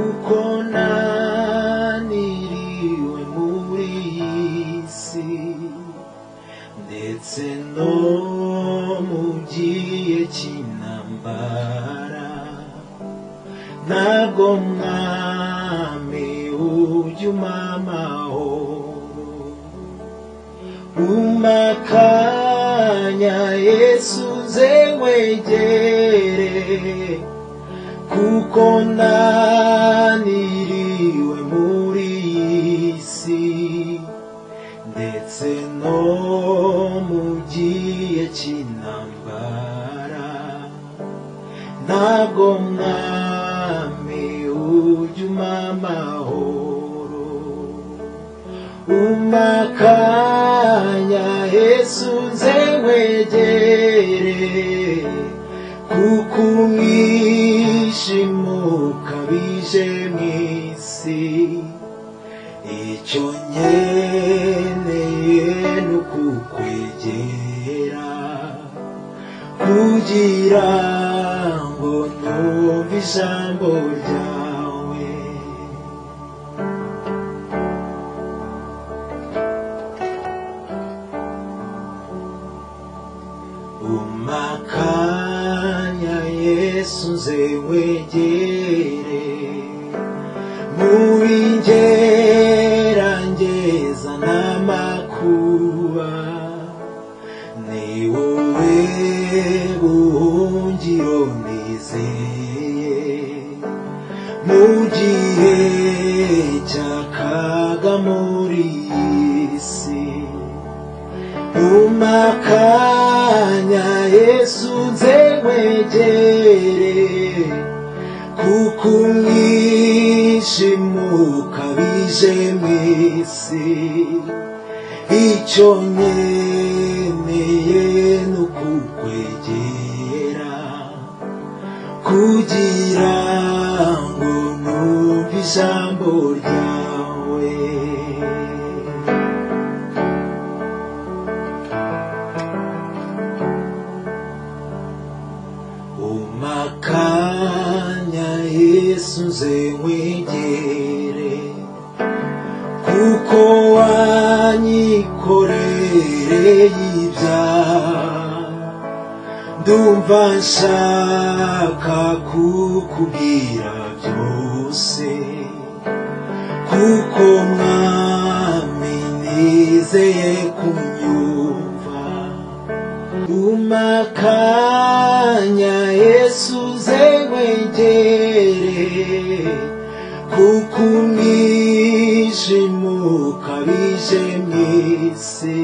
kuko naniriwe muri iyi si ndetse no mu gihe cy'intambara ntabwo mwami ujya umpa amahoro umpa kanya Yesu nze wegere kuko naniriwe muri iyi si ndetse no mu gihe cy'intambara ntabwo mwami ujya umpa amahoro umpa kanya Yesu nze wegere kuko umwijima ukabije mu isi icyo nkeneye ni ukukwegera kugira ngo numve ijambo ryawe umpa kanya Yesu nze wegere mu bingerageza n'amakuba ni wowe buhungiro nizeye mu gihe cy'akaga muri iyi si umpa kanya Yesu nze wegere kuko umwijima ukabije mu isi icyo nkeneye ni ukukwegera kugira ngo numve ijambo ryawe umpa kanya Yesu nze wegere kuko wanyikorereye ibyaha ndumva nshaka kukubwira byose kuko mwami nizeye kunyumva umpa kanya Yesu nze wegere kuko umwijima ukabije mu isi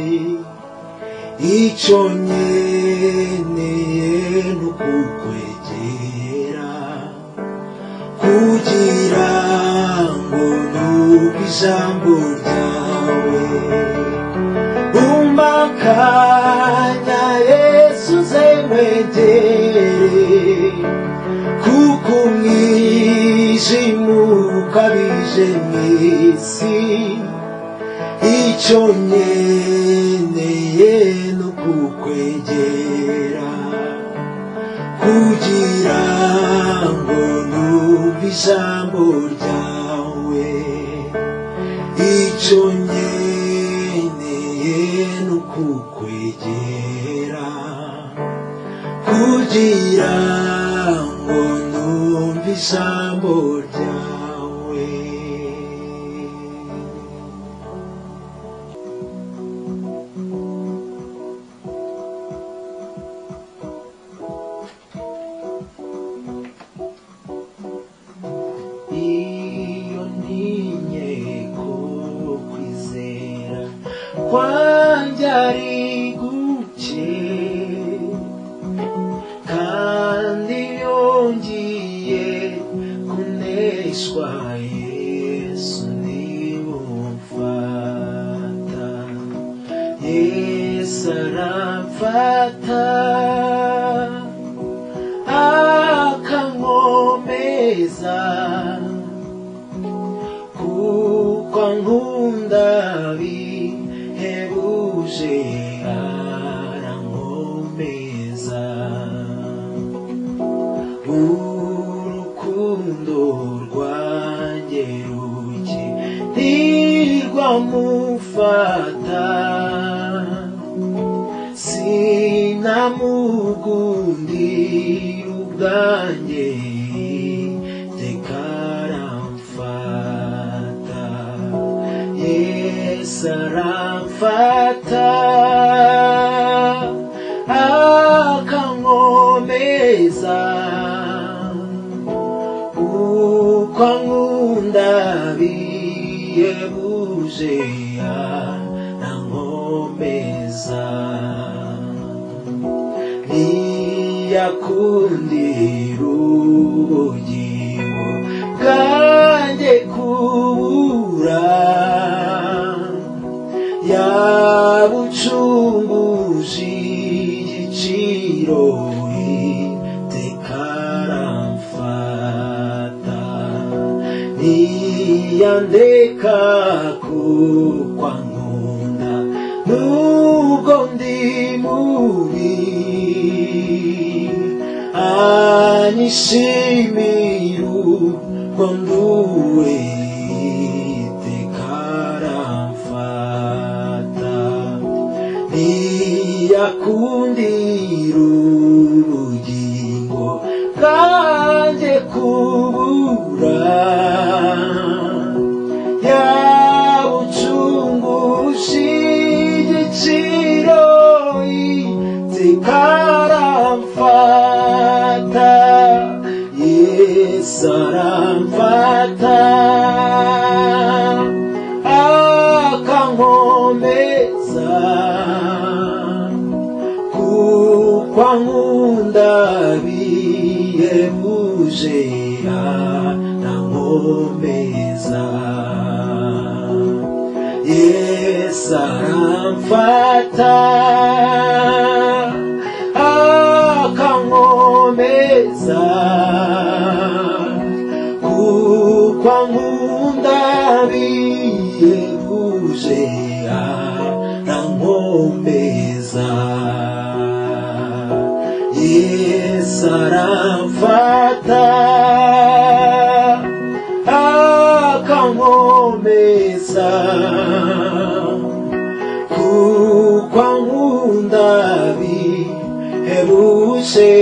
icyo nkeneye ni ukukwegera kugira ngo numve ijambo ryawe umpa kanya Yesu nze wegere kuko umwijima ukabije mu isi icyo nkeneye ni ukukwegera kugira ngo numve ijambo ryawe icyo nkeneye ni ukukwegera kugira ngo numve ijambo ryawe iyo ntinye ko kwizera kwanjye ari guke kandi yongeye kuneshwa Yesu nimumfata Yesu aramfata akankomeza kuko ankunda bihebuje arankomeza urukundo rwawe heruki ntirwamufata sinamugundira ubwanjye tekaramfata Yesu aramfata akankomeza uko ankunda bihebuje arankomeza ntiyakundira ubugingo bwanjye kubura yabucunguje igiciro iteka aramfata ntiyandeka kuko ankunda nubwo ndi mubi anyishimira uko nduwe iteka aramfata ntiyakundira ubugingo bwanjye kubura yabucunguje igiciro iteka aramfata Yesu aramfata akankomeza kuko ankunda bihebuje arankomeza Yesu aramfata akankomeza kuko ankunda bihebuje arankomeza Yesu aramfata akankomeza kuko ankunda bihebuje